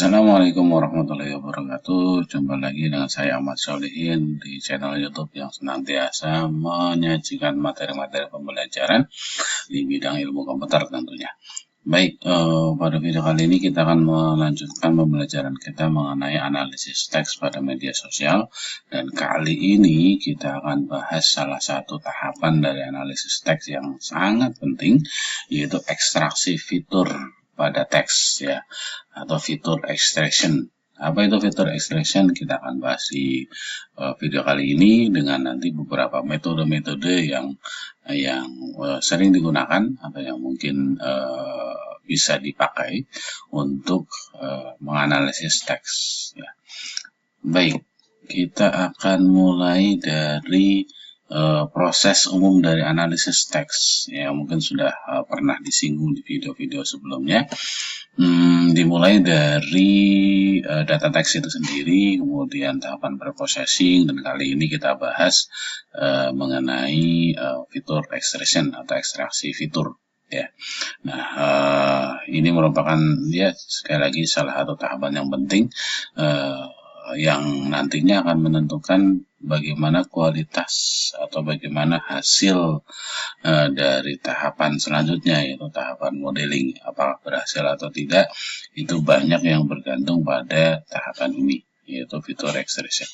Assalamualaikum warahmatullahi wabarakatuh. Jumpa lagi dengan saya Ahmad Solihin di channel YouTube yang senantiasa menyajikan materi-materi pembelajaran di bidang ilmu komputer tentunya. Baik, pada video kali ini kita akan melanjutkan pembelajaran kita mengenai analisis teks pada media sosial, dan kali ini kita akan bahas salah satu tahapan dari analisis teks yang sangat penting, yaitu ekstraksi fitur pada teks ya, atau fitur extraction. Apa itu fitur extraction? Kita akan bahas di video kali ini dengan nanti beberapa metode-metode yang sering digunakan atau yang mungkin bisa dipakai untuk menganalisis teks ya. Baik, kita akan mulai dari proses umum dari analisis teks ya, mungkin sudah pernah disinggung di video-video sebelumnya. Dimulai dari data teks itu sendiri, kemudian tahapan preprocessing, dan kali ini kita bahas mengenai fitur extraction atau ekstraksi fitur ya. Nah, ini merupakan ya sekali lagi salah satu tahapan yang penting yang nantinya akan menentukan bagaimana kualitas atau bagaimana hasil dari tahapan selanjutnya, yaitu tahapan modeling. Apakah berhasil atau tidak, itu banyak yang bergantung pada tahapan ini, yaitu fitur extraction.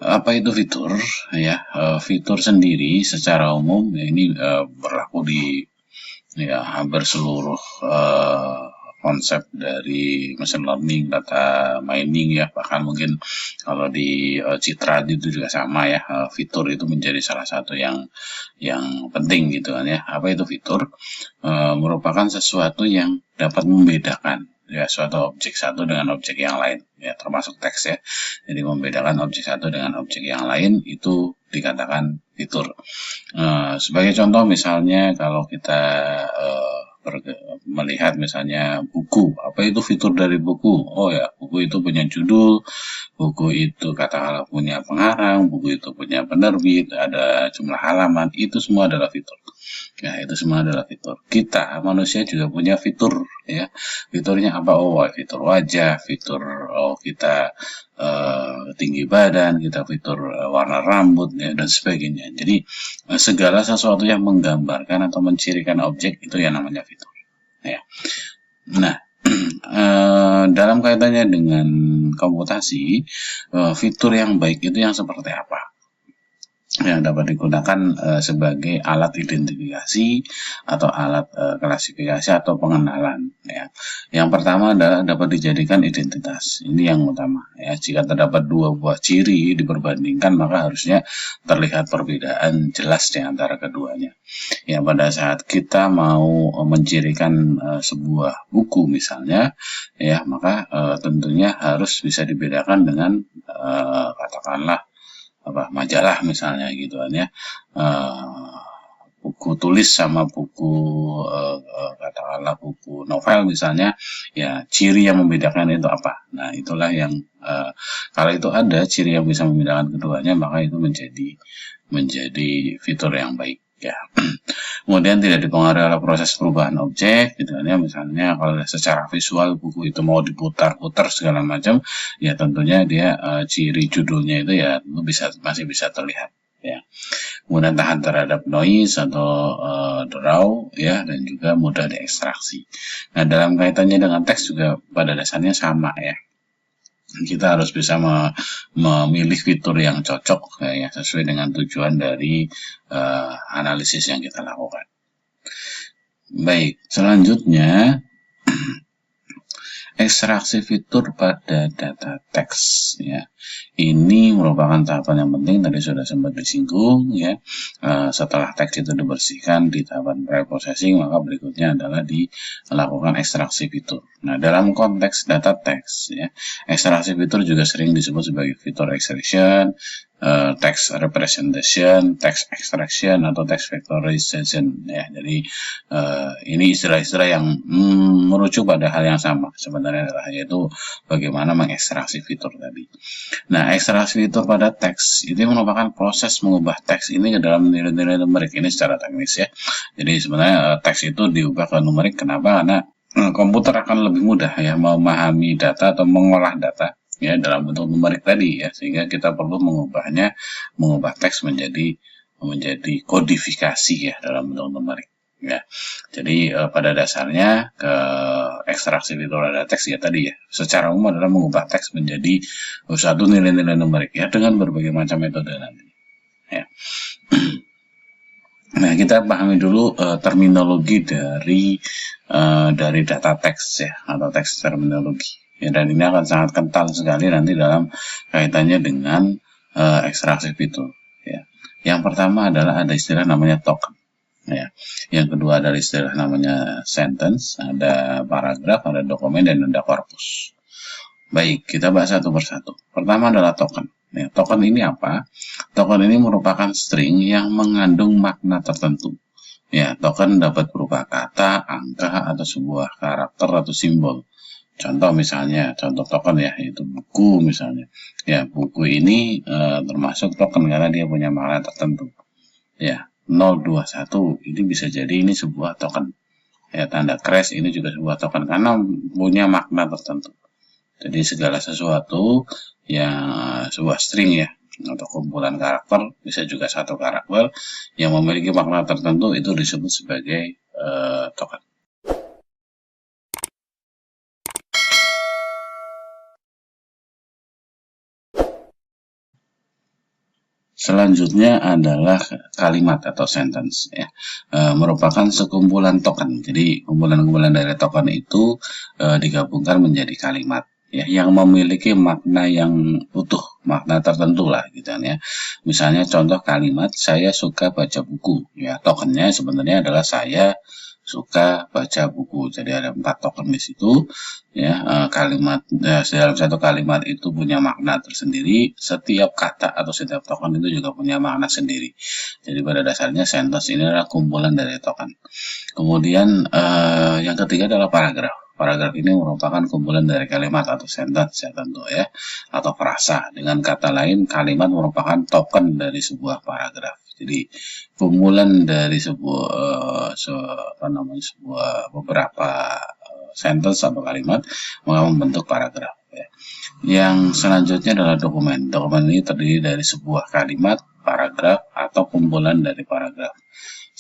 Apa itu fitur? Ya, fitur sendiri secara umum ya, ini berlaku di ya hampir seluruh konsep dari machine learning, data mining ya, bahkan mungkin kalau di Citra itu juga sama ya, fitur itu menjadi salah satu yang penting gitu kan ya. Apa itu fitur? Merupakan sesuatu yang dapat membedakan ya suatu objek satu dengan objek yang lain ya, termasuk teks ya. Jadi membedakan objek satu dengan objek yang lain itu dikatakan fitur. Sebagai contoh misalnya kalau kita melihat misalnya buku, apa itu fitur dari buku? Oh ya, buku itu punya judul, buku itu katakanlah punya pengarang, buku itu punya penerbit, ada jumlah halaman, itu semua adalah fitur. Ya, itu semua adalah fitur. Kita manusia juga punya fitur ya. Fiturnya apa? Oh, fitur wajah, fitur kita tinggi badan, kita fitur warna rambut ya, dan sebagainya. Jadi segala sesuatu yang menggambarkan atau mencirikan objek itu yang namanya fitur ya. Nah, dalam kaitannya dengan komputasi, fitur yang baik itu yang seperti apa? Yang dapat digunakan sebagai alat identifikasi atau alat klasifikasi atau pengenalan ya. Yang pertama adalah dapat dijadikan identitas. Ini yang utama ya. Jika terdapat dua buah ciri diperbandingkan, maka harusnya terlihat perbedaan jelas di antara keduanya. Ya, pada saat kita mau mencirikan sebuah buku misalnya ya, maka tentunya harus bisa dibedakan dengan katakanlah majalah misalnya gitu kan ya, buku tulis sama buku katakanlah buku novel misalnya ya, ciri yang membedakan itu apa. Nah, itulah yang kalau itu ada ciri yang bisa membedakan keduanya, maka itu menjadi fitur yang baik ya. Kemudian tidak dipengaruhi oleh proses perubahan objek gitu kan ya. Misalnya kalau secara visual buku itu mau diputar-putar segala macam ya, tentunya dia ciri judulnya itu ya masih bisa terlihat ya. Kemudian tahan terhadap noise atau draw ya, dan juga mudah diekstraksi. Nah, dalam kaitannya dengan teks juga pada dasarnya sama ya. Kita harus bisa memilih fitur yang cocok ya, sesuai dengan tujuan dari analisis yang kita lakukan. Baik, selanjutnya ekstraksi fitur pada data teks ya. Ini merupakan tahapan yang penting, tadi sudah sempat disinggung ya. Setelah teks itu dibersihkan di tahapan preprocessing, maka berikutnya adalah dilakukan ekstraksi fitur. Nah, dalam konteks data teks ya, ekstraksi fitur juga sering disebut sebagai fitur extraction, text representation, text extraction, atau text vectorization ya. Jadi ini istilah-istilah yang merujuk pada hal yang sama sebenarnya, yaitu bagaimana mengekstraksi fitur tadi. Nah, ekstraksi fitur pada teks itu merupakan proses mengubah teks ini ke dalam nilai-nilai numerik. Ini secara teknis ya. Jadi sebenarnya teks itu diubah ke numerik. Kenapa? Karena komputer akan lebih mudah ya memahami data atau mengolah data ya dalam bentuk numerik tadi ya, sehingga kita perlu mengubah teks menjadi kodifikasi ya dalam bentuk numerik ya. Jadi pada dasarnya ekstraksi fitur data teks ya tadi ya secara umum adalah mengubah teks menjadi suatu nilai-nilai numerik ya dengan berbagai macam metode nanti ya. Nah, kita pahami dulu terminologi dari data teks ya atau teks terminologi. Ya, dan ini akan sangat kental sekali nanti dalam kaitannya dengan ekstraksi fitur. Ya. Yang pertama adalah ada istilah namanya token. Ya. Yang kedua adalah istilah namanya sentence, ada paragraf, ada dokumen, dan ada korpus. Baik, kita bahas satu persatu. Pertama adalah token. Ya, token ini apa? Token ini merupakan string yang mengandung makna tertentu. Ya, token dapat berupa kata, angka, atau sebuah karakter atau simbol. Contoh misalnya, contoh token ya, yaitu buku misalnya. Ya, buku ini termasuk token karena dia punya makna tertentu. Ya, 021 ini bisa jadi ini sebuah token. Ya, tanda crash ini juga sebuah token karena punya makna tertentu. Jadi segala sesuatu yang sebuah string ya atau kumpulan karakter, bisa juga satu karakter yang memiliki makna tertentu itu disebut sebagai token. Selanjutnya adalah kalimat atau sentence ya, merupakan sekumpulan token. Jadi kumpulan-kumpulan dari token itu digabungkan menjadi kalimat ya yang memiliki makna yang utuh, makna tertentu lah gitu ya. Misalnya contoh kalimat saya suka baca buku ya, tokennya sebenarnya adalah saya suka baca buku. Jadi ada 4 token di situ ya. Kalimat dalam satu kalimat itu punya makna tersendiri. Setiap kata atau setiap token itu juga punya makna sendiri. Jadi pada dasarnya sentence ini adalah kumpulan dari token. Kemudian yang ketiga adalah paragraf. Paragraf ini merupakan kumpulan dari kalimat atau sentence ya tentu ya, atau frasa. Dengan kata lain, kalimat merupakan token dari sebuah paragraf. Jadi kumpulan dari sebuah beberapa sentence atau kalimat membentuk paragraf. Ya. Yang selanjutnya adalah dokumen. Dokumen ini terdiri dari sebuah kalimat, paragraf, atau kumpulan dari paragraf.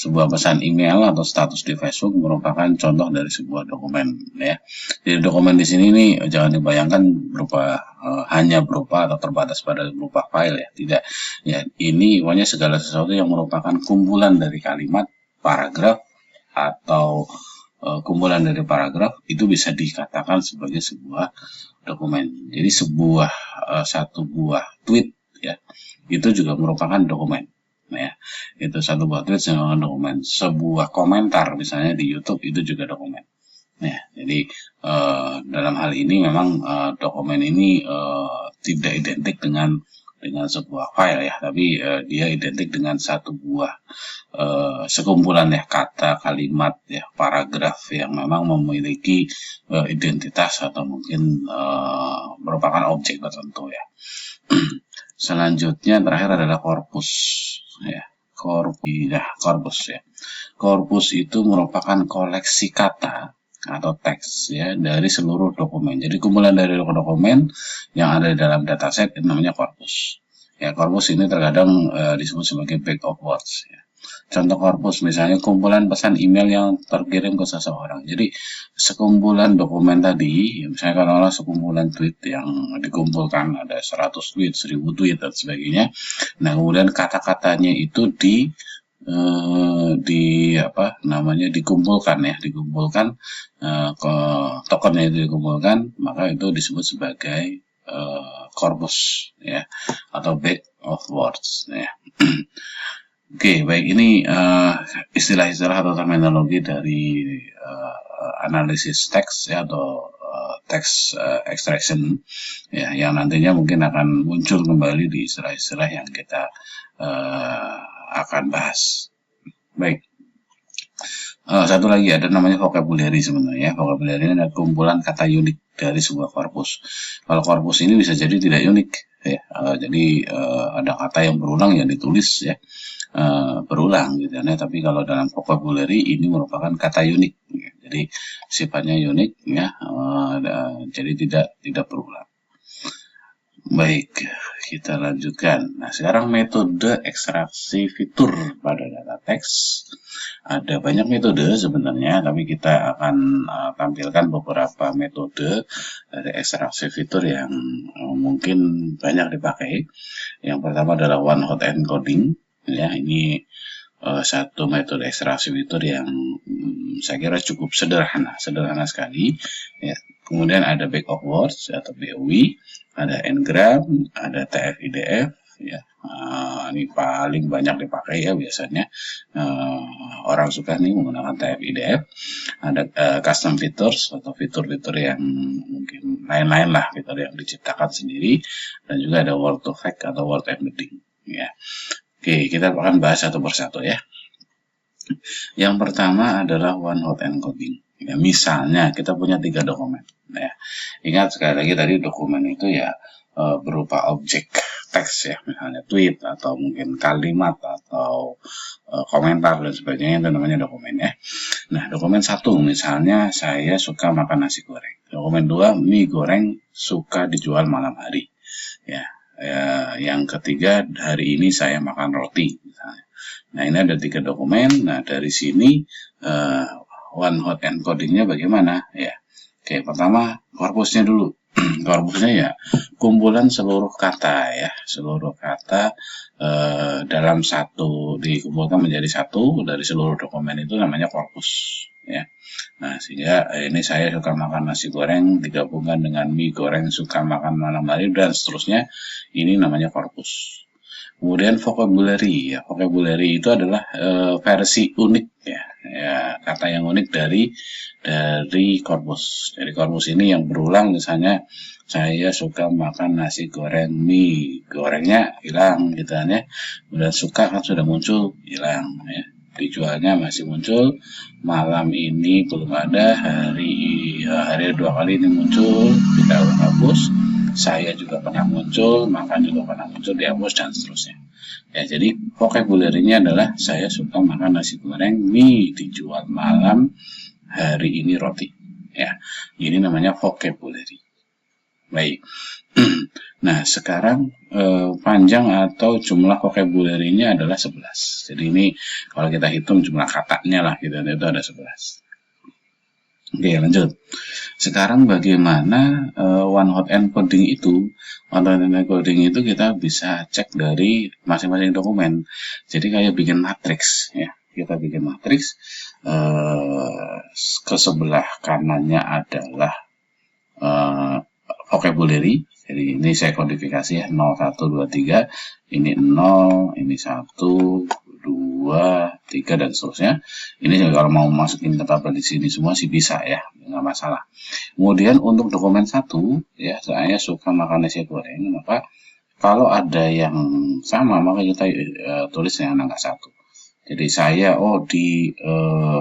Sebuah pesan email atau status di Facebook merupakan contoh dari sebuah dokumen ya. Jadi dokumen di sini nih jangan dibayangkan hanya berupa atau terbatas pada berupa file ya, tidak. Ya, ini pokoknya segala sesuatu yang merupakan kumpulan dari kalimat, paragraf atau kumpulan dari paragraf itu bisa dikatakan sebagai sebuah dokumen. Jadi satu buah tweet ya itu juga merupakan dokumen. Ya, itu satu buah tweet sebuah dokumen. Sebuah komentar misalnya di YouTube itu juga dokumen. Ya, jadi dalam hal ini memang dokumen ini tidak identik dengan sebuah file ya, tapi dia identik dengan satu buah sekumpulan ya kata, kalimat ya, paragraf yang memang memiliki identitas atau mungkin merupakan objek tertentu ya. Selanjutnya terakhir adalah korpus ya. Korpus ya. Korpus itu merupakan koleksi kata atau teks ya dari seluruh dokumen. Jadi kumpulan dari dokumen yang ada di dalam dataset itu namanya korpus. Ya, korpus ini terkadang disebut sebagai bag of words ya. Contoh korpus misalnya kumpulan pesan email yang terkirim ke seseorang. Jadi sekumpulan dokumen tadi, misalnya kalau sekumpulan tweet yang dikumpulkan ada 100 tweet, 1000 tweet dan sebagainya. Nah, kemudian kata-katanya itu dikumpulkan ke tokennya itu dikumpulkan, maka itu disebut sebagai korpus ya atau bag of words ya. Oke, baik, ini istilah-istilah atau terminologi dari analisis teks ya atau text extraction ya yang nantinya mungkin akan muncul kembali di istilah-istilah yang kita akan bahas. Baik. Satu lagi ada namanya vocabulary sebenarnya. Vocabulary ini adalah kumpulan kata unik dari sebuah korpus. Kalau korpus ini bisa jadi tidak unik ya. Jadi ada kata yang berulang yang ditulis ya. berulang gitu ya. Tapi kalau dalam vocabulary ini merupakan kata unik, ya. Jadi sifatnya unik ya, jadi tidak berulang. Baik, kita lanjutkan. Nah, sekarang metode ekstraksi fitur pada data teks. Ada banyak metode sebenarnya, tapi kita akan tampilkan beberapa metode dari ekstraksi fitur yang mungkin banyak dipakai. Yang pertama adalah one hot encoding. Ya, ini satu metode ekstraksi fitur yang saya kira cukup sederhana sekali. Ya. Kemudian ada back of words atau BOW, ada ngram, ada TF-IDF, ya. Ini paling banyak dipakai ya biasanya. Orang suka nih menggunakan TF-IDF. Ada custom features atau fitur-fitur yang mungkin lain-lain lah, fitur yang diciptakan sendiri, dan juga ada word to fact atau word embedding, ya. Oke, kita akan bahas satu persatu ya. Yang pertama adalah one hot encoding. Ya, misalnya kita punya 3 dokumen. Ya. Ingat sekali lagi tadi dokumen itu ya berupa objek teks ya, misalnya tweet atau mungkin kalimat atau komentar dan sebagainya, itu namanya dokumen ya. Nah, dokumen 1 misalnya saya suka makan nasi goreng. Dokumen 2 mie goreng suka dijual malam hari. Ya. Yang ketiga hari ini saya makan roti misalnya. Nah, ini ada 3 dokumen. Nah, dari sini one hot encodingnya bagaimana ya. Oke, pertama korpusnya dulu. Korpusnya ya kumpulan seluruh kata ya, seluruh kata dalam satu dikumpulkan menjadi satu dari seluruh dokumen, itu namanya korpus ya. Nah, sehingga ini saya suka makan nasi goreng digabungkan dengan mie goreng suka makan malam hari dan seterusnya, ini namanya korpus. Kemudian vocabulary ya, vocabulary itu adalah versi unik ya, kata yang unik dari korpus. Jadi korpus ini yang berulang, misalnya saya suka makan nasi goreng, mie gorengnya hilang gitu kan ya. Kemudian suka kan sudah muncul, hilang ya. Dijualnya masih muncul, malam ini belum ada, hari 2 kali ini muncul, kita hapus. Saya juga pernah muncul, makan juga pernah muncul, dihapus dan seterusnya. Ya, jadi vocabulary-nya adalah saya suka makan nasi goreng, mie dijual malam, hari ini roti. Ya, ini namanya vocabulary. Baik. Nah, sekarang panjang atau jumlah vocabulary-nya adalah 11. Jadi ini kalau kita hitung jumlah katanya lah gitu, itu ada 11. Oke, lanjut. Sekarang bagaimana one hot encoding itu? One hot encoding itu kita bisa cek dari masing-masing dokumen. Jadi kayak bikin matriks ya. Kita bikin matriks, ke sebelah kanannya adalah vocabulary. Jadi ini saya kodifikasi ya, 0, 1, 2, 3. Ini 0, ini 1, 2, 3 dan seterusnya. Ini kalau mau masukin ke tabel di sini semua sih bisa ya, nggak masalah. Kemudian untuk dokumen 1 ya, saya suka makan nasi goreng, maka kalau ada yang sama maka kita tulis dengan angka 1. Jadi saya di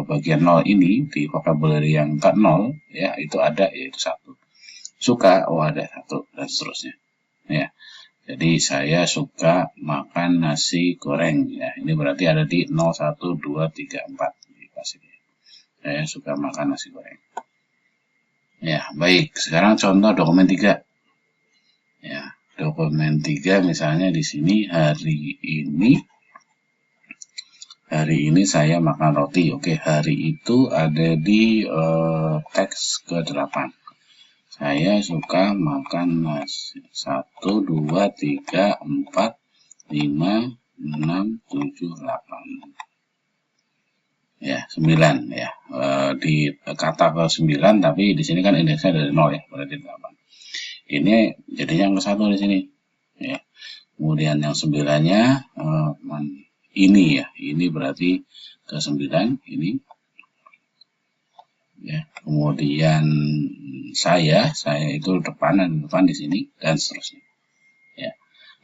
bagian 0 ini di vocabulary yang ke 0 ya, itu ada yaitu 1. Suka ada 1 dan seterusnya ya. Jadi saya suka makan nasi goreng ya. Ini berarti ada di 0, 1, 2, 3, 4 dikasih. Saya suka makan nasi goreng. Ya, baik. Sekarang contoh dokumen 3. Ya, dokumen 3 misalnya di sini hari ini saya makan roti. Oke, hari itu ada di teks ke-8. Saya suka makan nasi 1, 2, 3, 4, 5, 6, 7, 8. Ya, 9 ya. Di kata ke-9 tapi di sini kan indeksnya dari 0 ya, berarti 8. Ini jadinya yang ke-1 di sini. Ya. Kemudian yang 9-nya ini ya. Ini berarti ke-9 ini. Ya, kemudian saya itu depan di sini dan seterusnya. Ya.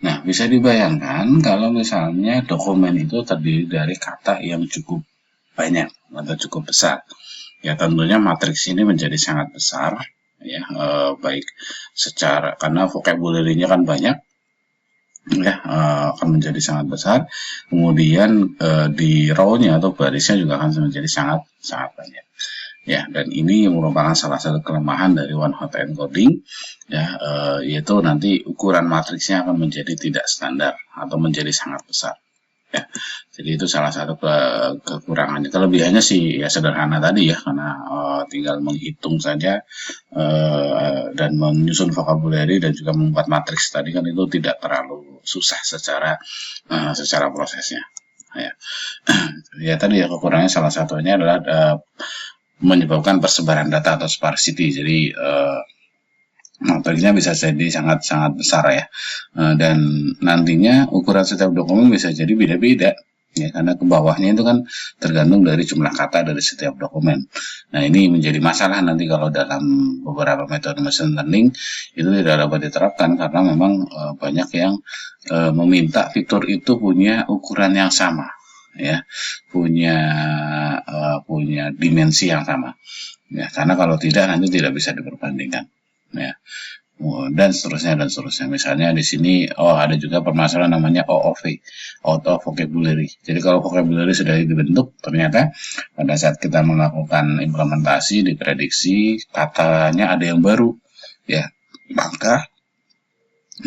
Nah, bisa dibayangkan kalau misalnya dokumen itu terdiri dari kata yang cukup banyak atau cukup besar. Ya, tentunya matriks ini menjadi sangat besar ya, baik secara karena vocabulary-nya kan banyak. ya, akan menjadi sangat besar. Kemudian di row-nya atau barisnya juga akan menjadi sangat banyak. Ya, dan ini merupakan salah satu kelemahan dari one hot encoding, ya, yaitu nanti ukuran matriksnya akan menjadi tidak standar atau menjadi sangat besar. Ya, jadi itu salah satu kekurangannya. Kelebihannya sih ya sederhana tadi ya, karena tinggal menghitung saja dan menyusun vocabulary dan juga membuat matriks tadi kan itu tidak terlalu susah secara prosesnya. Ya, ya tadi ya kekurangannya salah satunya adalah menyebabkan persebaran data atau sparsity. Jadi matriksnya bisa jadi sangat besar ya. Dan nantinya ukuran setiap dokumen bisa jadi beda-beda. Ya, karena ke bawahnya itu kan tergantung dari jumlah kata dari setiap dokumen. Nah, ini menjadi masalah nanti kalau dalam beberapa metode machine learning itu tidak dapat diterapkan karena memang banyak yang meminta fitur itu punya ukuran yang sama, ya, punya dimensi yang sama. Ya, karena kalau tidak nanti tidak bisa diperbandingkan. Ya, dan seterusnya. Misalnya di sini ada juga permasalahan namanya OOV, out of vocabulary. Jadi kalau vocabulary sudah dibentuk, ternyata pada saat kita melakukan implementasi diprediksi katanya ada yang baru, ya, maka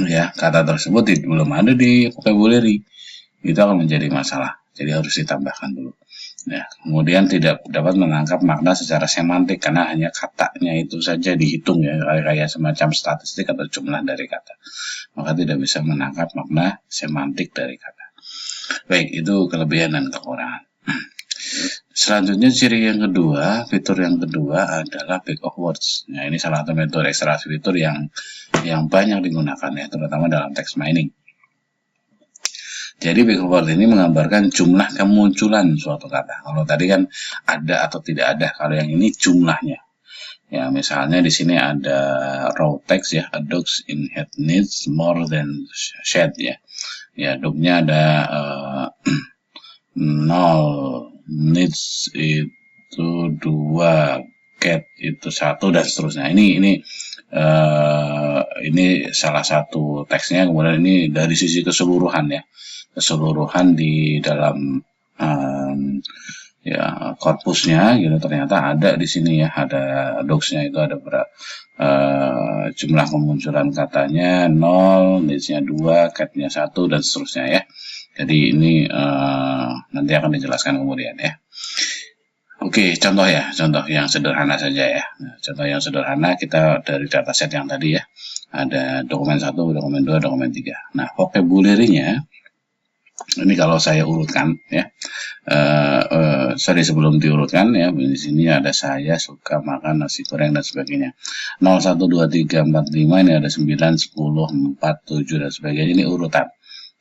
ya kata tersebut belum ada di vocabulary, itu akan menjadi masalah. Jadi harus ditambahkan dulu. Ya, kemudian tidak dapat menangkap makna secara semantik karena hanya katanya itu saja dihitung ya, kayak semacam statistik atau jumlah dari kata. Maka tidak bisa menangkap makna semantik dari kata. Baik, itu kelebihan dan kekurangan. Selanjutnya ciri yang kedua, fitur yang kedua adalah back of words. Nah, ini salah satu metode ekstraksi fitur yang banyak digunakan ya, terutama dalam text mining. Jadi back of word ini menggambarkan jumlah kemunculan suatu kata. Kalau tadi kan ada atau tidak ada, kalau yang ini jumlahnya. Ya, misalnya di sini ada raw text ya, a dog in head needs more than shed ya. Ya, dognya ada 0, needs itu 2, cat itu 1 dan seterusnya. Ini salah satu teksnya, kemudian ini dari sisi keseluruhan ya. Keseluruhan di dalam ya korpusnya gitu ternyata ada di sini ya, ada docs-nya itu ada jumlah kemunculan katanya 0, needs-nya 2, cat-nya 1 dan seterusnya ya. Jadi ini nanti akan dijelaskan kemudian ya. Oke, contoh yang sederhana saja ya. Nah, contoh yang sederhana kita dari dataset yang tadi ya. Ada dokumen 1, dokumen 2, dokumen 3. Nah, vocabulary-nya ini kalau saya urutkan ya, sebelum diurutkan ya, di sini ada saya suka makan nasi goreng dan sebagainya. 0, 1, 2, 3, 4, 5 ini ada 9, 10, 4, 7 dan sebagainya. Ini urutan.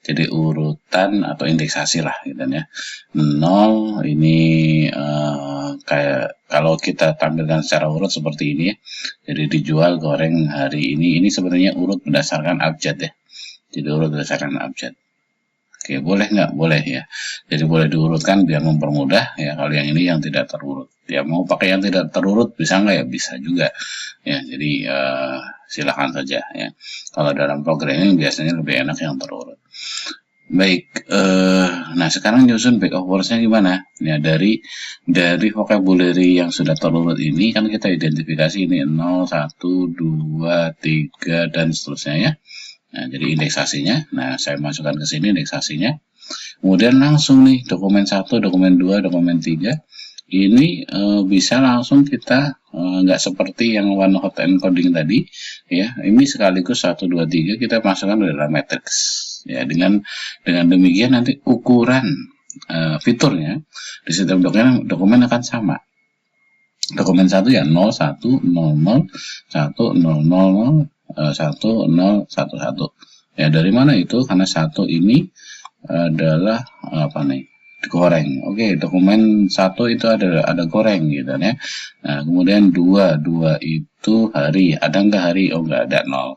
Jadi urutan atau indeksasi lah gitu ya. 0 ini kayak kalau kita tampilkan secara urut seperti ini ya. Jadi dijual goreng hari ini sebenarnya urut berdasarkan abjad ya. Jadi urut berdasarkan abjad. Oke, boleh nggak? Boleh ya. Jadi boleh diurutkan biar mempermudah ya. Kalau yang ini yang tidak terurut, ya mau pakai yang tidak terurut bisa nggak ya? Bisa juga ya. Jadi silakan saja ya. Kalau dalam programming biasanya lebih enak yang terurut. Baik, nah sekarang nyusun back of words-nya gimana? Ya dari vocabulary yang sudah terurut ini kan kita identifikasi ini 0, 1, 2, 3 dan seterusnya ya. Nah, jadi indeksasinya, nah saya masukkan ke sini indeksasinya. Kemudian langsung nih dokumen 1, dokumen 2, dokumen 3. Ini bisa langsung kita nggak seperti yang one hot encoding tadi ya. Ini sekaligus 1, 2, 3 kita masukkan ke dalam matrix. Ya, dengan demikian nanti ukuran fiturnya di setiap dokumen akan sama. Dokumen 1 ya 0, 1, 0, 0, 1, 0, 0, 1011. Ya, dari mana itu? Karena 1 ini adalah apa nih? Goreng. Oke, dokumen 1 itu ada goreng gitu ya. Nah, kemudian 2 itu hari. Ada enggak hari? Oh, enggak ada, 0.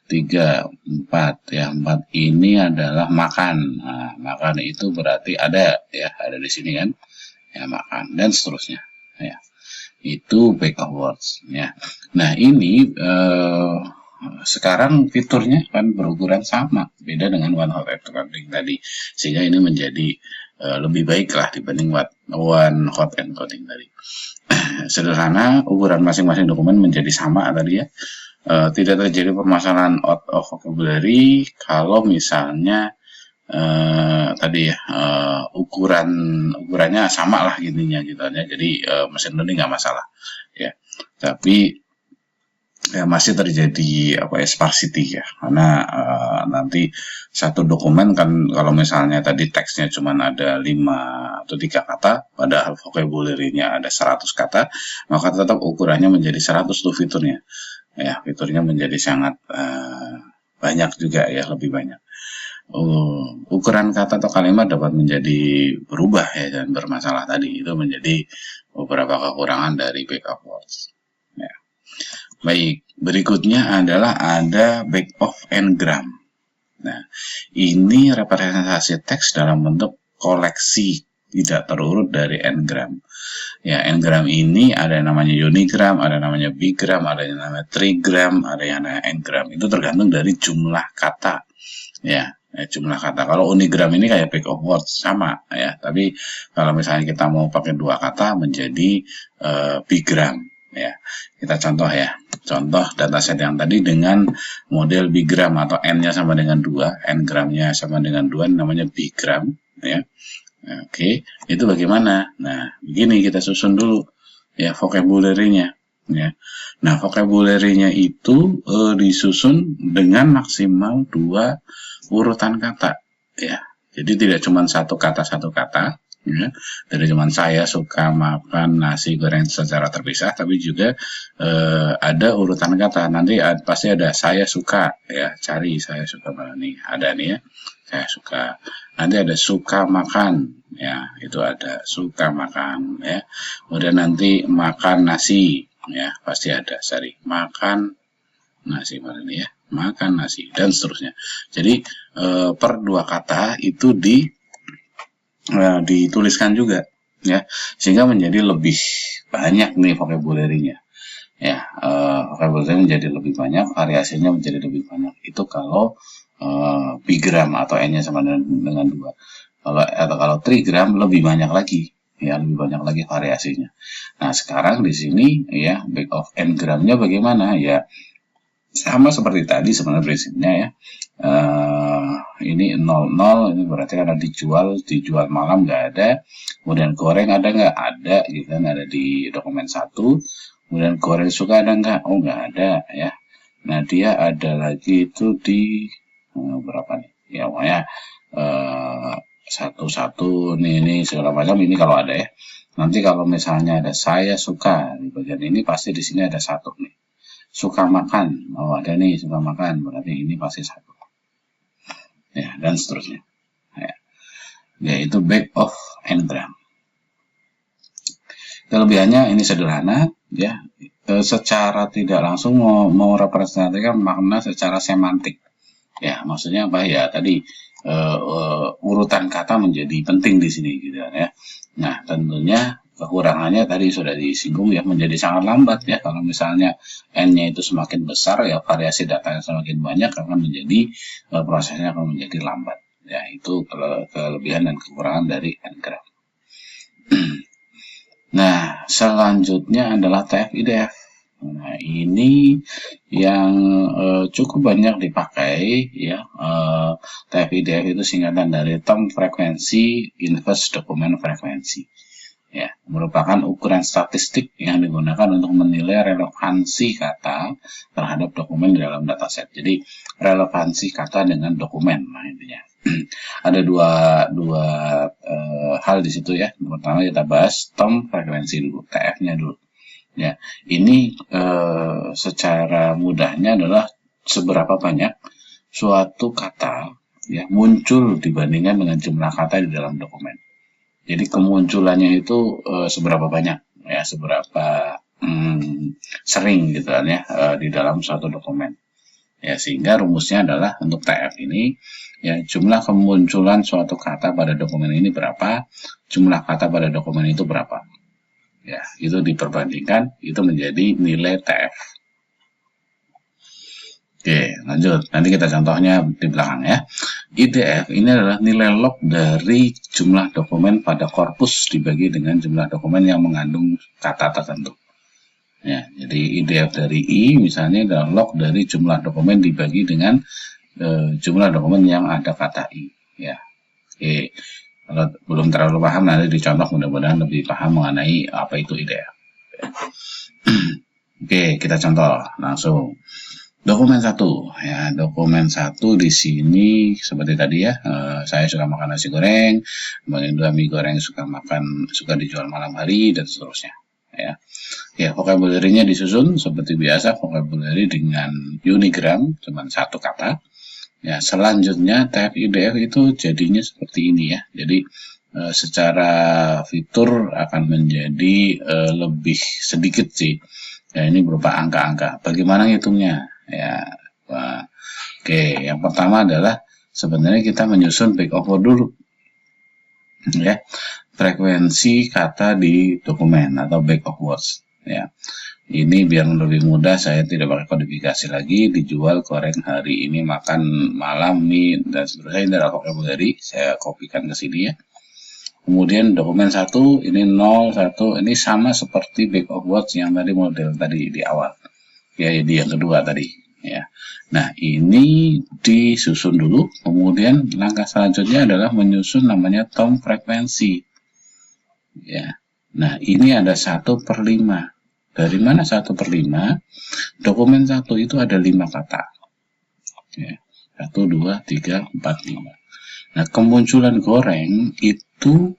3, 4 ya, 4 ini adalah makan. Nah, makan itu berarti ada ya, ada di sini kan. Ya, makan dan seterusnya. Ya. Itu back of words ya. Nah, ini sekarang fiturnya kan berukuran sama, beda dengan one hot encoding tadi, sehingga ini menjadi lebih baik lah dibanding one hot encoding tadi. Sederhana, ukuran masing-masing dokumen menjadi sama tadi ya. Tidak terjadi permasalahan out of vocabulary kalau misalnya tadi ya ukurannya sama lah gininya gitu ya. Jadi mesin learning nggak masalah ya. Tapi ya masih terjadi sparsity ya, karena nanti satu dokumen kan kalau misalnya tadi teksnya cuma ada 5 atau 3 kata, padahal vocabulary-nya ada 100 kata, maka tetap ukurannya menjadi 100 tuh fiturnya. Ya, fiturnya menjadi sangat banyak juga ya, lebih banyak. Ukuran kata atau kalimat dapat menjadi berubah ya dan bermasalah tadi, itu menjadi beberapa kekurangan dari backup words. Ya. Baik, berikutnya adalah ada back of n-gram. Nah, ini representasi teks dalam bentuk koleksi tidak terurut dari n-gram. Ya, n-gram ini ada yang namanya unigram, ada yang namanya bigram, ada yang namanya trigram, ada yang namanya n-gram. Itu tergantung dari jumlah kata. Ya, jumlah kata. Kalau unigram ini kayak back of words sama ya, tapi kalau misalnya kita mau pakai 2 kata menjadi bigram. Ya, kita contoh ya. Contoh dataset yang tadi dengan model bigram atau n-nya sama dengan 2, n-gramnya sama dengan 2, namanya bigram ya. Oke, itu bagaimana? Nah, begini kita susun dulu ya vocabulary-nya ya. Nah, vocabulary-nya itu disusun dengan maksimal 2 urutan kata ya. Jadi tidak cuma satu kata ya. Dari cuman saya suka makan nasi goreng secara terpisah, tapi juga ada urutan kata. Nanti pasti ada saya suka ya, cari saya suka mana nih, ada nih ya, saya suka. Nanti ada suka makan ya, itu ada suka makan ya. Kemudian nanti makan nasi ya, pasti ada, cari makan nasi mana nih ya, makan nasi dan seterusnya. Jadi per 2 kata itu dituliskan juga ya, sehingga menjadi lebih banyak nih vocabulary-nya ya. Vocabulary menjadi lebih banyak, variasinya menjadi lebih banyak. Itu kalau bigram atau n-nya sama dengan 2. Kalau trigram lebih banyak lagi ya, lebih banyak lagi variasinya. Nah, sekarang di sini ya back of n-gramnya bagaimana ya, sama seperti tadi sebenarnya prinsipnya ya. Ini 00, ini berarti karena dijual malam nggak ada. Kemudian goreng ada nggak? Ada gitu kan, ada di dokumen 1. Kemudian goreng suka ada nggak? Oh, nggak ada ya. Nah, dia ada lagi itu di berapa nih ya, pokoknya 1 ini segala macam, ini kalau ada ya. Nanti kalau misalnya ada saya suka di bagian ini, pasti di sini ada 1 nih. Suka makan, oh ada nih suka makan, berarti ini pasti 1 ya, dan seterusnya ya. Yaitu back of n-gram. Kelebihannya ini sederhana ya, secara tidak langsung mau representasikan makna secara semantik ya. Maksudnya apa ya, tadi urutan kata menjadi penting di sini gitu ya. Nah, tentunya kekurangannya tadi sudah disinggung ya, menjadi sangat lambat ya. Kalau misalnya n-nya itu semakin besar ya, variasi datanya semakin banyak, akan menjadi prosesnya akan menjadi lambat ya. Itu kelebihan dan kekurangan dari n-gram. Nah, selanjutnya adalah TF-IDF. Nah, ini yang cukup banyak dipakai ya. TF-IDF itu singkatan dari Term Frequency Inverse Document Frequency. Ya, merupakan ukuran statistik yang digunakan untuk menilai relevansi kata terhadap dokumen di dalam dataset. Jadi relevansi kata dengan dokumen, nah intinya. Ada dua hal di situ ya. Pertama kita bahas term frekuensi dulu, TF-nya dulu. Ya, ini secara mudahnya adalah seberapa banyak suatu kata ya muncul dibandingkan dengan jumlah kata di dalam dokumen. Jadi kemunculannya itu seberapa banyak ya, seberapa sering gitu kan ya di dalam suatu dokumen. Ya, sehingga rumusnya adalah untuk TF ini ya, jumlah kemunculan suatu kata pada dokumen ini berapa, jumlah kata pada dokumen itu berapa. Ya, itu diperbandingkan, itu menjadi nilai TF. Oke, lanjut. Nanti kita contohnya di belakang ya. IDF ini adalah nilai log dari jumlah dokumen pada korpus dibagi dengan jumlah dokumen yang mengandung kata tertentu. Ya, jadi IDF dari I misalnya adalah log dari jumlah dokumen dibagi dengan jumlah dokumen yang ada kata I. Ya, oke. Kalau belum terlalu paham nanti dicontoh, mudah-mudahan lebih paham mengenai apa itu IDF. Oke, kita contoh langsung. Dokumen 1 ya, dokumen 1 di sini seperti tadi ya, saya suka makan nasi goreng, Bang Indra mie goreng suka dijual malam hari dan seterusnya ya. Ya, vocabulary-nya disusun seperti biasa, vocabulary dengan unigram cuma satu kata. Ya, selanjutnya tab IDF itu jadinya seperti ini ya. Jadi secara fitur akan menjadi lebih sedikit sih. Ya, ini berupa angka-angka. Bagaimana ngitungnya? Ya, oke. Yang pertama adalah sebenarnya kita menyusun back of word dulu, ya. Frekuensi kata di dokumen atau back of words. Ya, ini biar lebih mudah saya tidak pakai kodifikasi lagi. Dijual goreng hari ini, makan malam mie dan seterusnya. Ini adalah vocabulary. Saya kopikan ke sini ya. Kemudian dokumen 1 ini 0, 1 ini sama seperti back of words yang tadi model tadi di awal. Ya, di yang kedua tadi ya. Nah, ini disusun dulu, kemudian langkah selanjutnya adalah menyusun namanya tone frekuensi ya. Nah, ini ada 1/5. Dari mana 1/5? Dokumen 1 itu ada 5 kata ya. 1, 2, 3, 4, 5. Nah, kemunculan goreng itu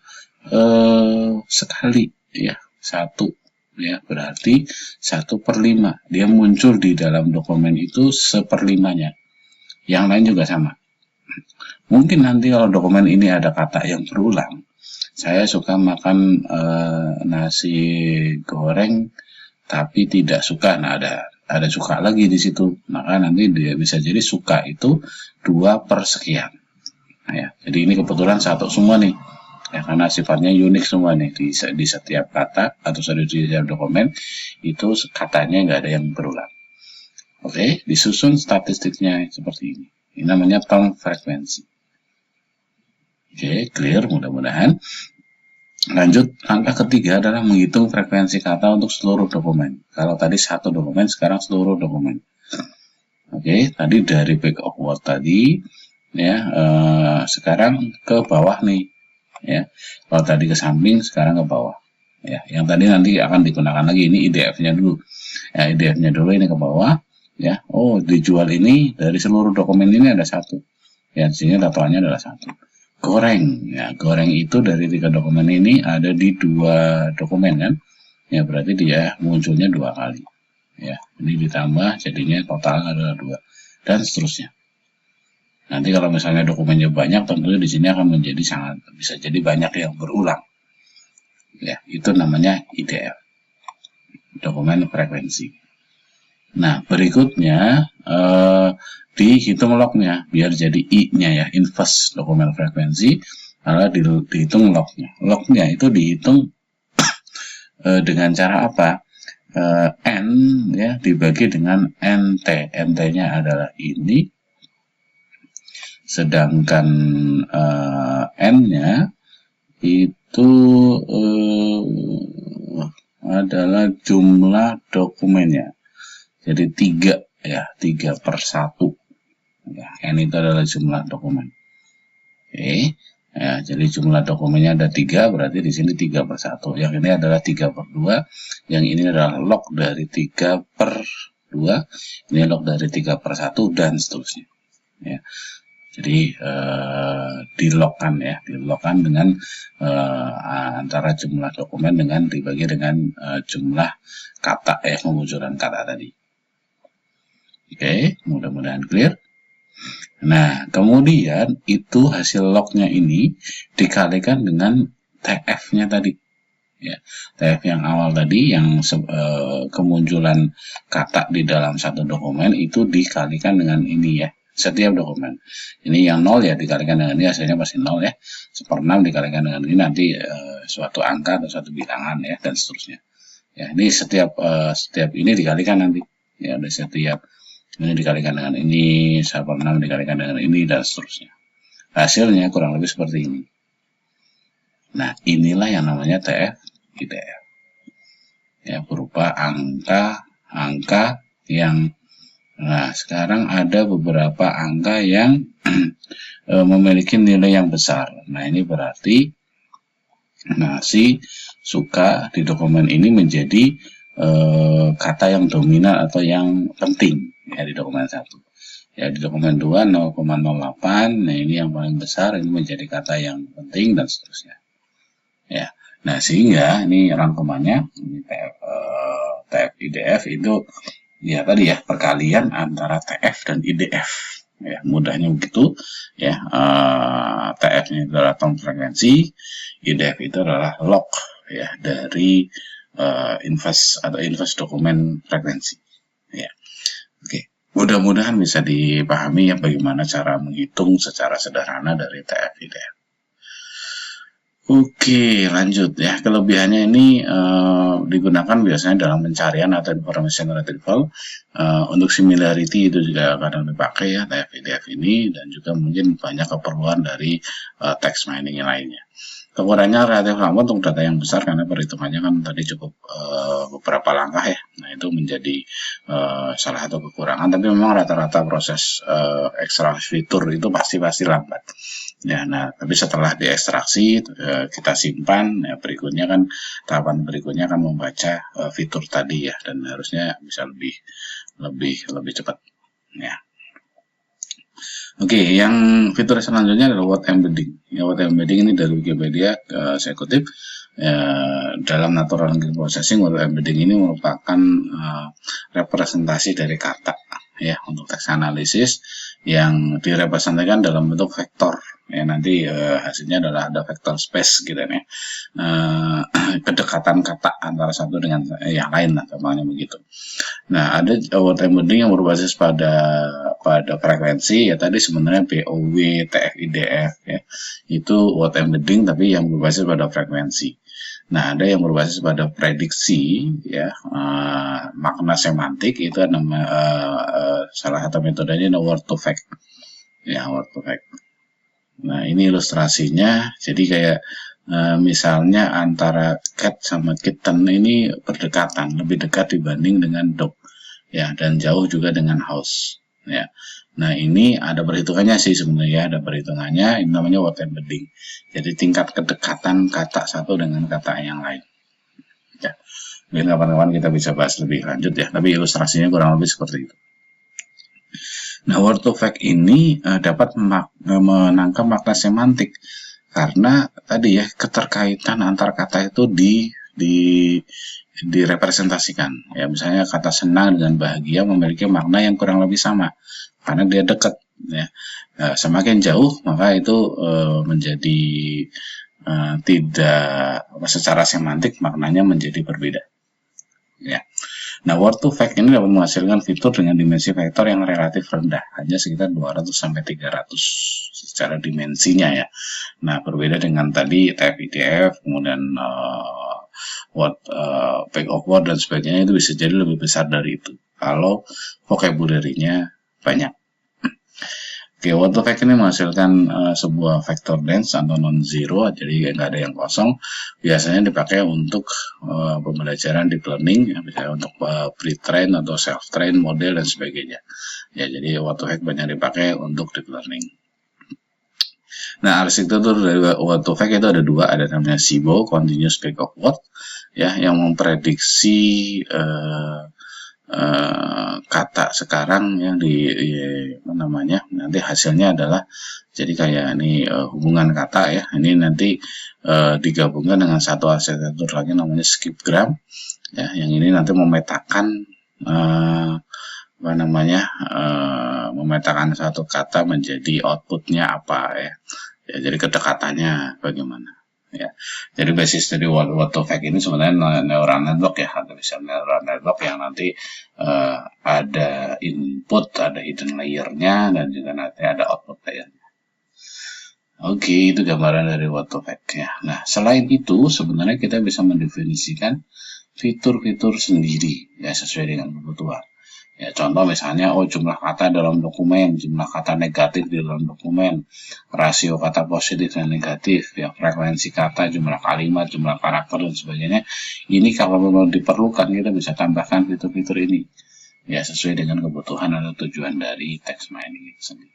sekali ya, 1 ya, berarti 1/5 dia muncul di dalam dokumen itu 1/5-nya. Yang lain juga sama. Mungkin nanti kalau dokumen ini ada kata yang berulang, saya suka makan nasi goreng tapi tidak suka. Nah, ada suka lagi di situ, maka nanti dia bisa jadi suka itu 2/sekian. Nah, ya, jadi ini kebetulan satu semua nih. Ya, karena sifatnya unik semua nih di setiap kata atau di setiap dokumen itu katanya nggak ada yang berulang. Oke, disusun statistiknya seperti ini. Ini namanya tone frekuensi. Oke, clear mudah-mudahan. Lanjut, langkah ketiga adalah menghitung frekuensi kata untuk seluruh dokumen. Kalau tadi satu dokumen, sekarang seluruh dokumen. Oke, tadi dari back of word tadi ya, sekarang ke bawah nih. Ya, kalau tadi ke samping, sekarang ke bawah. Ya, yang tadi nanti akan digunakan lagi ini IDF-nya dulu. Ya, IDF-nya dulu ini ke bawah. Ya, oh dijual ini dari seluruh dokumen ini ada 1. Ya, sehingga dataannya adalah 1. Goreng, ya goreng itu dari 3 dokumen ini ada di 2 dokumen kan. Ya, berarti dia munculnya 2 kali. Ya, ini ditambah jadinya total adalah 2 dan seterusnya. Nanti kalau misalnya dokumennya banyak, tentunya di sini akan menjadi bisa jadi banyak yang berulang. Ya, itu namanya IDF, dokumen frekuensi. Nah, berikutnya dihitung lognya, biar jadi I-nya ya, inverse dokumen frekuensi, lalu dihitung lognya. Lognya itu dihitung dengan cara apa? N ya dibagi dengan NT. NT-nya adalah ini. Sedangkan N-nya itu adalah jumlah dokumennya. Jadi 3 ya, 3/1. Ya, N itu adalah jumlah dokumen. Oke. Ya, jadi jumlah dokumennya ada 3, berarti di sini 3/1. Yang ini adalah 3/2. Yang ini adalah log dari 3/2. Ini log dari 3/1 dan seterusnya. Ya. Jadi dilogkan ya, dilogkan dengan antara jumlah dokumen dengan dibagi dengan jumlah kata kemunculan kata tadi. Oke, mudah-mudahan clear. Nah, kemudian itu hasil lognya ini dikalikan dengan TF-nya tadi. Ya, TF yang awal tadi yang kemunculan kata di dalam satu dokumen itu dikalikan dengan ini ya. Setiap dokumen. Ini yang 0 ya dikalikan dengan ini hasilnya pasti 0 ya. 1/6 dikalikan dengan ini nanti suatu angka atau suatu bilangan ya dan seterusnya. Ya, ini setiap ini dikalikan nanti. Ya, ada setiap ini dikalikan dengan ini, 1/6 dikalikan dengan ini, dan seterusnya. Hasilnya kurang lebih seperti ini. Nah, inilah yang namanya TF IDF. Ya, berupa angka yang, nah sekarang ada beberapa angka yang memiliki nilai yang besar. Nah, ini berarti masih suka di dokumen ini menjadi kata yang dominan atau yang penting ya di dokumen 1. Ya, di dokumen 2 0,08. Nah, ini yang paling besar, ini menjadi kata yang penting dan seterusnya. Ya. Nah, sehingga ini rangkumannya ini TF IDF itu ya tadi ya perkalian antara TF dan IDF. Ya, mudahnya begitu ya. TF-nya adalah tone frekuensi, IDF itu adalah log ya dari inverse dokumen frekuensi ya. Oke, mudah-mudahan bisa dipahami ya bagaimana cara menghitung secara sederhana dari TF IDF. Oke, lanjut ya. Kelebihannya ini digunakan biasanya dalam pencarian atau information retrieval. Untuk similarity itu juga kadang dipakai ya TF IDF ini, dan juga mungkin banyak keperluan dari text mining yang lainnya. Kekurangannya relatif lama untuk data yang besar karena perhitungannya kan tadi cukup beberapa langkah ya. Nah, itu menjadi salah satu kekurangan. Tapi memang rata-rata proses ekstraksi fitur itu pasti lambat. Ya, nah tapi setelah diekstraksi kita simpan, ya, berikutnya kan tahapan berikutnya akan membaca fitur tadi ya, dan harusnya bisa lebih cepat ya. Oke, yang fitur selanjutnya adalah word embedding. Ya, word embedding ini dari Wikipedia, saya kutip. Dalam natural language processing, word embedding ini merupakan representasi dari kata ya untuk teks analisis yang direpresentasikan dalam bentuk vektor. Ya, nanti hasilnya adalah ada vektor space gitu ya. Kedekatan kata antara satu dengan yang lain lah, namanya begitu. Nah, ada word embedding yang berbasis pada frekuensi ya, tadi sebenarnya BOW, TF IDF ya. Itu word embedding tapi yang berbasis pada frekuensi. Nah, ada yang berbasis pada prediksi ya, makna semantik itu nama salah satu metodenya word to fact. Ya, word to fact. Nah, ini ilustrasinya. Jadi kayak misalnya antara cat sama kitten ini berdekatan, lebih dekat dibanding dengan dog ya, dan jauh juga dengan house ya. Nah, ini ada perhitungannya sih sebenarnya, ada perhitungannya, ini namanya word embedding. Jadi tingkat kedekatan kata satu dengan kata yang lain ya. Mungkin kapan-kapan kita bisa bahas lebih lanjut ya, tapi ilustrasinya kurang lebih seperti itu. Nah, word to fact ini dapat menangkap makna semantik karena tadi ya keterkaitan antar kata itu direpresentasikan ya. Misalnya kata senang dengan bahagia memiliki makna yang kurang lebih sama karena dia dekat ya. Semakin jauh maka itu menjadi tidak secara semantik maknanya menjadi berbeda ya. Nah, word to fact ini dapat menghasilkan fitur dengan dimensi vektor yang relatif rendah, hanya sekitar 200 sampai 300 secara dimensinya ya. Nah, berbeda dengan tadi TF IDF, kemudian back of word dan sebagainya, itu bisa jadi lebih besar dari itu kalau vocabulary-nya banyak. Oke, word to fact ini menghasilkan sebuah vector dense atau non-zero, jadi nggak ada yang kosong. Biasanya dipakai untuk pembelajaran deep learning, ya, misalnya untuk pre-train atau self-train model dan sebagainya. Ya, jadi word to fact banyak dipakai untuk deep learning. Nah, arsitektur dari word to fact itu ada dua, ada namanya SIBO, Continuous Back of Word, ya, yang memprediksi kata sekarang yang nanti hasilnya adalah jadi kayak ini hubungan kata ya, ini nanti digabungkan dengan satu arsitektur lagi namanya skipgram ya, yang ini nanti memetakan memetakan satu kata menjadi outputnya apa ya, jadi kedekatannya bagaimana ya. Jadi basis dari word to fact ini sebenarnya neural network ya, artificial neural network yang nanti ada input, ada hidden layer-nya, dan juga nanti ada output layer-nya. Oke, itu gambaran dari word to fact ya. Nah, selain itu sebenarnya kita bisa mendefinisikan fitur-fitur sendiri ya sesuai dengan kebutuhan. Ya, contoh misalnya, jumlah kata dalam dokumen, jumlah kata negatif di dalam dokumen, rasio kata positif dan negatif, ya frekuensi kata, jumlah kalimat, jumlah karakter dan sebagainya. Ini kalau memang diperlukan kita bisa tambahkan fitur-fitur ini. Ya, sesuai dengan kebutuhan atau tujuan dari text mining itu sendiri.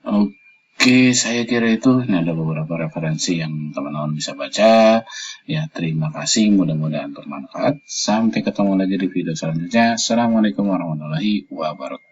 Oke, saya kira itu ini ada beberapa referensi yang teman-teman bisa baca. Ya, terima kasih. Mudah-mudahan bermanfaat. Sampai ketemu lagi di video selanjutnya. Assalamualaikum warahmatullahi wabarakatuh.